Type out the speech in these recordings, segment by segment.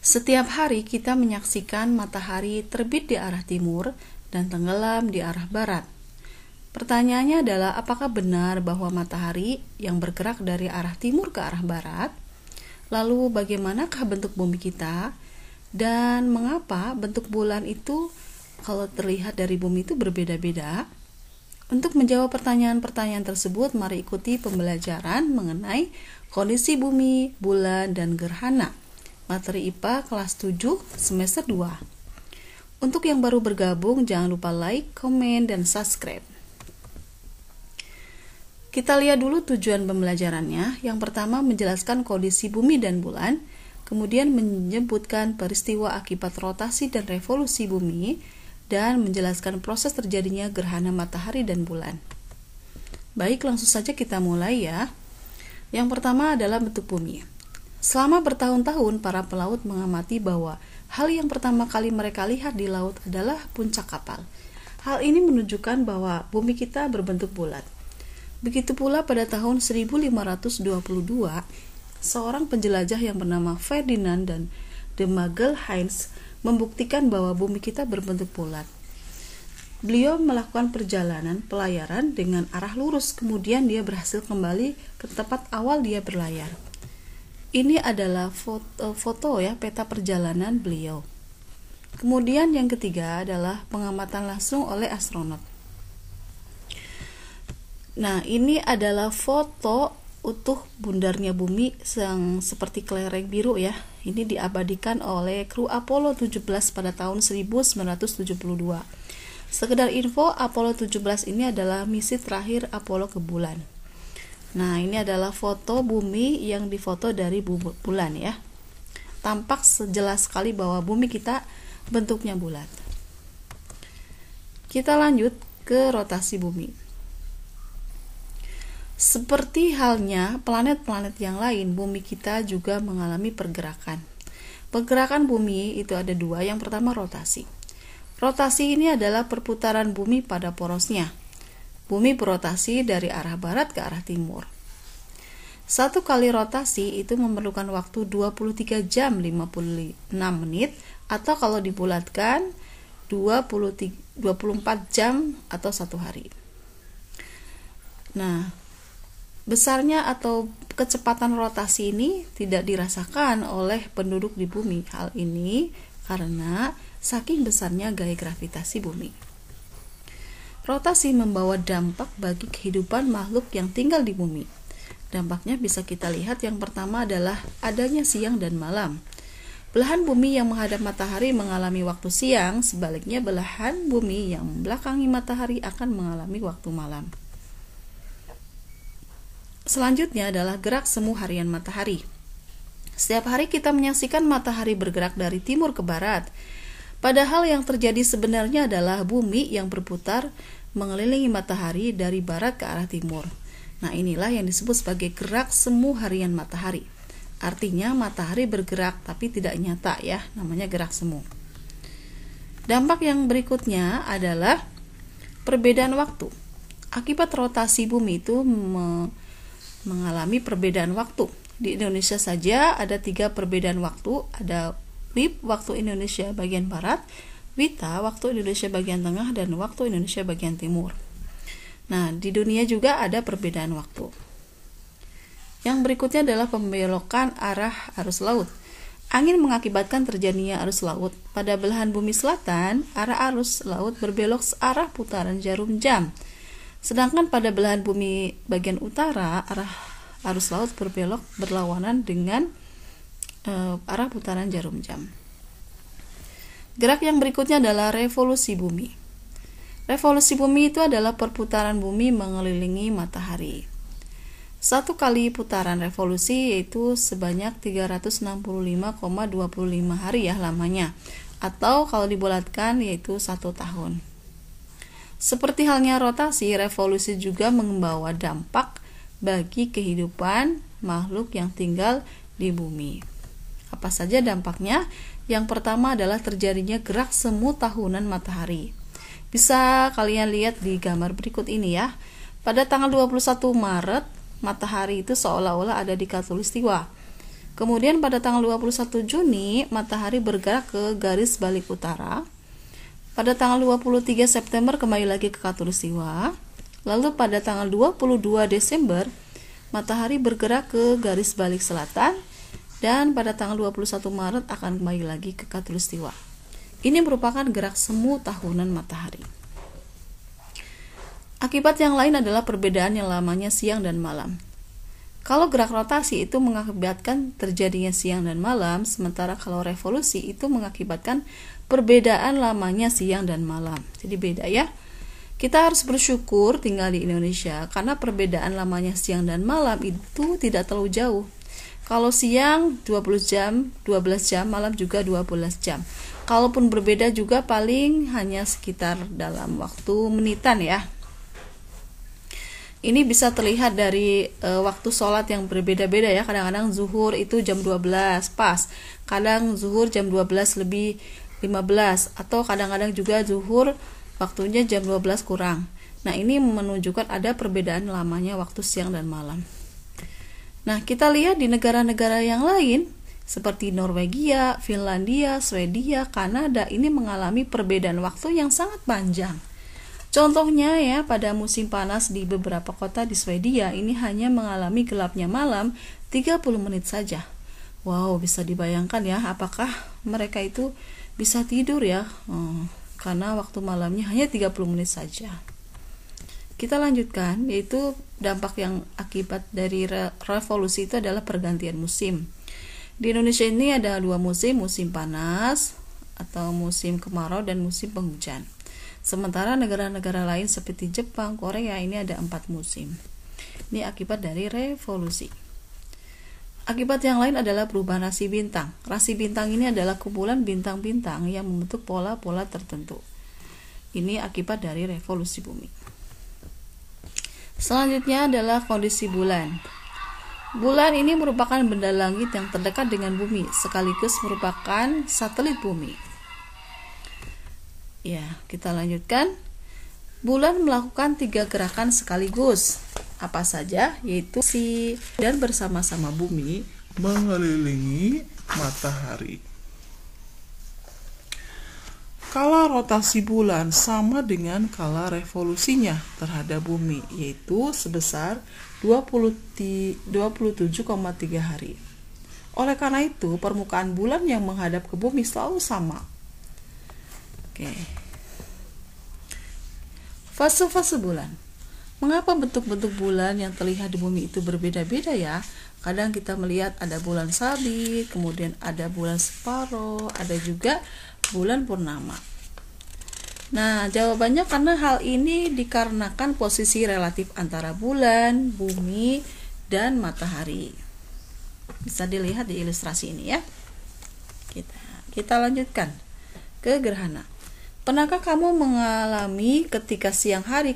Setiap hari kita menyaksikan matahari terbit di arah timur dan tenggelam di arah barat. Pertanyaannya adalah apakah benar bahwa matahari yang bergerak dari arah timur ke arah barat? Lalu bagaimanakah bentuk bumi kita? Dan mengapa bentuk bulan itu kalau terlihat dari bumi itu berbeda-beda? Untuk menjawab pertanyaan-pertanyaan tersebut, mari ikuti pembelajaran mengenai kondisi bumi, bulan, dan gerhana. Materi IPA kelas 7 semester 2. Untuk yang baru bergabung, jangan lupa like, komen, dan subscribe. Kita lihat dulu tujuan pembelajarannya. Yang pertama, menjelaskan kondisi bumi dan bulan, kemudian menyebutkan peristiwa akibat rotasi dan revolusi bumi, dan menjelaskan proses terjadinya gerhana matahari dan bulan. Baik, langsung saja kita mulai ya. Yang pertama adalah bentuk bumi. Selama bertahun-tahun, para pelaut mengamati bahwa hal yang pertama kali mereka lihat di laut adalah puncak kapal. Hal ini menunjukkan bahwa bumi kita berbentuk bulat. Begitu pula pada tahun 1522, seorang penjelajah yang bernama Ferdinand dan de Magalhaens membuktikan bahwa bumi kita berbentuk bulat. Beliau melakukan perjalanan pelayaran dengan arah lurus, kemudian dia berhasil kembali ke tempat awal dia berlayar. Ini adalah foto ya, peta perjalanan beliau. Kemudian yang ketiga adalah pengamatan langsung oleh astronot. Nah, ini adalah foto utuh bundarnya bumi yang seperti kelereng biru ya. Ini diabadikan oleh kru Apollo 17 pada tahun 1972. Sekedar info, Apollo 17 ini adalah misi terakhir Apollo ke bulan. Nah, ini adalah foto bumi yang difoto dari bulan ya. Tampak sejelas sekali bahwa bumi kita bentuknya bulat. Kita lanjut ke rotasi bumi. Seperti halnya planet-planet yang lain, bumi kita juga mengalami pergerakan. Pergerakan bumi itu ada dua. Yang pertama rotasi. Rotasi ini adalah perputaran bumi pada porosnya. Bumi berotasi dari arah barat ke arah timur. Satu kali rotasi itu memerlukan waktu 23 jam 56 menit atau kalau dibulatkan 24 jam atau 1 hari. Nah, besarnya atau kecepatan rotasi ini tidak dirasakan oleh penduduk di bumi. Hal ini karena saking besarnya gaya gravitasi bumi. Rotasi membawa dampak bagi kehidupan makhluk yang tinggal di bumi. Dampaknya bisa kita lihat. Yang pertama adalah adanya siang dan malam. Belahan bumi yang menghadap matahari mengalami waktu siang, sebaliknya belahan bumi yang membelakangi matahari akan mengalami waktu malam. Selanjutnya adalah gerak semu harian matahari. Setiap hari kita menyaksikan matahari bergerak dari timur ke barat. Padahal yang terjadi sebenarnya adalah bumi yang berputar mengelilingi matahari dari barat ke arah timur. Nah, inilah yang disebut sebagai gerak semu harian matahari. Artinya matahari bergerak tapi tidak nyata ya, namanya gerak semu. Dampak yang berikutnya adalah perbedaan waktu. Akibat rotasi bumi itu mengalami perbedaan waktu. Di Indonesia saja ada 3 perbedaan waktu. Ada WIB, waktu Indonesia bagian barat, WITA, waktu Indonesia bagian tengah, dan waktu Indonesia bagian timur. Nah, di dunia juga ada perbedaan waktu. Yang berikutnya adalah pembelokan arah arus laut. Angin mengakibatkan terjadinya arus laut. Pada belahan bumi selatan, arah arus laut berbelok searah putaran jarum jam. Sedangkan pada belahan bumi bagian utara, arah arus laut berbelok berlawanan dengan arah putaran jarum jam. Gerak yang berikutnya adalah revolusi bumi. Revolusi bumi itu adalah perputaran bumi mengelilingi matahari. Satu kali putaran revolusi yaitu sebanyak 365,25 hari ya lamanya. Atau kalau dibulatkan yaitu 1 tahun. Seperti halnya rotasi, revolusi juga membawa dampak bagi kehidupan makhluk yang tinggal di bumi. Apa saja dampaknya? Yang pertama adalah terjadinya gerak semu tahunan matahari. Bisa kalian lihat di gambar berikut ini ya. Pada tanggal 21 Maret, matahari itu seolah-olah ada di khatulistiwa. Kemudian pada tanggal 21 Juni matahari bergerak ke garis balik utara. Pada tanggal 23 September kembali lagi ke khatulistiwa. Lalu pada tanggal 22 Desember matahari bergerak ke garis balik selatan, dan pada tanggal 21 Maret akan kembali lagi ke khatulistiwa. Ini merupakan gerak semu tahunan matahari. Akibat yang lain adalah perbedaan yang lamanya siang dan malam. Kalau gerak rotasi itu mengakibatkan terjadinya siang dan malam, sementara kalau revolusi itu mengakibatkan perbedaan lamanya siang dan malam. Jadi beda ya. Kita harus bersyukur tinggal di Indonesia karena perbedaan lamanya siang dan malam itu tidak terlalu jauh. Kalau siang 12 jam, malam juga 12 jam. Kalaupun berbeda juga paling hanya sekitar dalam waktu menitan ya. Ini bisa terlihat dari waktu sholat yang berbeda-beda ya. Kadang-kadang zuhur itu jam 12 pas, kadang zuhur jam 12 lebih 15, atau kadang-kadang juga zuhur waktunya jam 12 kurang. Nah, ini menunjukkan ada perbedaan lamanya waktu siang dan malam. Nah, kita lihat di negara-negara yang lain seperti Norwegia, Finlandia, Swedia, Kanada ini mengalami perbedaan waktu yang sangat panjang. Contohnya ya, pada musim panas di beberapa kota di Swedia ini hanya mengalami gelapnya malam 30 menit saja. Wow, bisa dibayangkan ya, apakah mereka itu bisa tidur ya? Karena waktu malamnya hanya 30 menit saja. Kita lanjutkan, yaitu dampak yang akibat dari revolusi itu adalah pergantian musim. Di Indonesia ini ada 2 musim, musim panas atau musim kemarau dan musim penghujan. Sementara negara-negara lain seperti Jepang, Korea ini ada 4 musim. Ini akibat dari revolusi. Akibat yang lain adalah perubahan rasi bintang. Rasi bintang ini adalah kumpulan bintang-bintang yang membentuk pola-pola tertentu. Ini akibat dari revolusi bumi. Selanjutnya adalah kondisi bulan. Bulan ini merupakan benda langit yang terdekat dengan bumi, sekaligus merupakan satelit bumi. Ya, kita lanjutkan. Bulan melakukan 3 gerakan sekaligus. Apa saja? Yaitu dan bersama-sama bumi mengelilingi matahari. Kala rotasi bulan sama dengan kala revolusinya terhadap bumi, yaitu sebesar 27,3 hari. Oleh karena itu, permukaan bulan yang menghadap ke bumi selalu sama. Oke. Fase-fase bulan. Mengapa bentuk-bentuk bulan yang terlihat di bumi itu berbeda-beda ya? Kadang kita melihat ada bulan sabit, kemudian ada bulan separuh, ada juga bulan purnama. Nah, jawabannya karena hal ini dikarenakan posisi relatif antara bulan, bumi, dan matahari. Bisa dilihat di ilustrasi ini ya. Kita lanjutkan ke gerhana. Pernahkah kamu mengalami ketika siang hari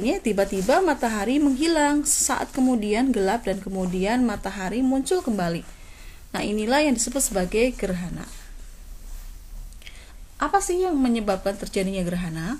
ini tiba-tiba matahari menghilang, saat kemudian gelap dan kemudian matahari muncul kembali. Nah, inilah yang disebut sebagai gerhana. Apa sih yang menyebabkan terjadinya gerhana?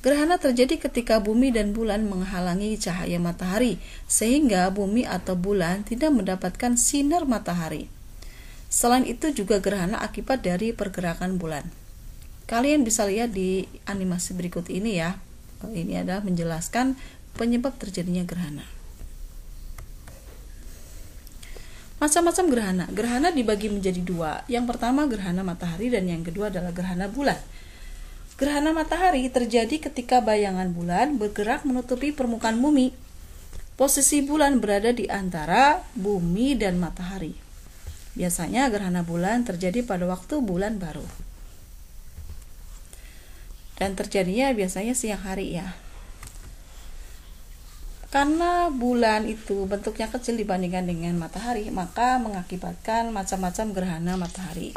Gerhana terjadi ketika bumi dan bulan menghalangi cahaya matahari, sehingga bumi atau bulan tidak mendapatkan sinar matahari. Selain itu juga gerhana akibat dari pergerakan bulan. Kalian bisa lihat di animasi berikut ini ya. Ini adalah menjelaskan penyebab terjadinya gerhana. Macam-macam gerhana. Gerhana dibagi menjadi 2. Yang pertama gerhana matahari dan yang kedua adalah gerhana bulan. Gerhana matahari terjadi ketika bayangan bulan bergerak menutupi permukaan bumi. Posisi bulan berada di antara bumi dan matahari. Biasanya gerhana bulan terjadi pada waktu bulan baru. Dan terjadinya biasanya siang hari ya. Karena bulan itu bentuknya kecil dibandingkan dengan matahari, maka mengakibatkan macam-macam gerhana matahari.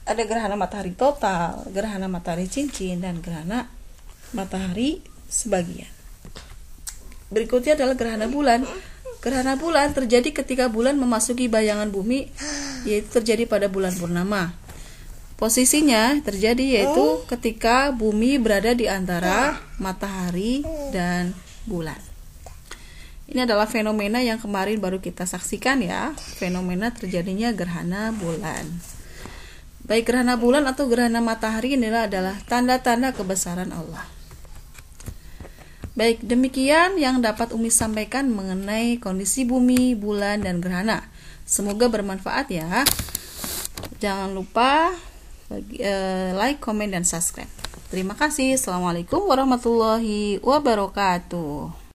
Ada gerhana matahari total, gerhana matahari cincin, dan gerhana matahari sebagian. Berikutnya adalah gerhana bulan. Gerhana bulan terjadi ketika bulan memasuki bayangan bumi, yaitu terjadi pada bulan purnama. Posisinya terjadi yaitu ketika bumi berada di antara matahari dan bulan. Ini adalah fenomena yang kemarin baru kita saksikan ya, fenomena terjadinya gerhana bulan. Baik gerhana bulan atau gerhana matahari inilah adalah tanda-tanda kebesaran Allah. Baik, demikian yang dapat Umi sampaikan mengenai kondisi bumi, bulan, dan gerhana. Semoga bermanfaat ya. Jangan lupa like, komen, dan subscribe. Terima kasih. Assalamualaikum warahmatullahi wabarakatuh.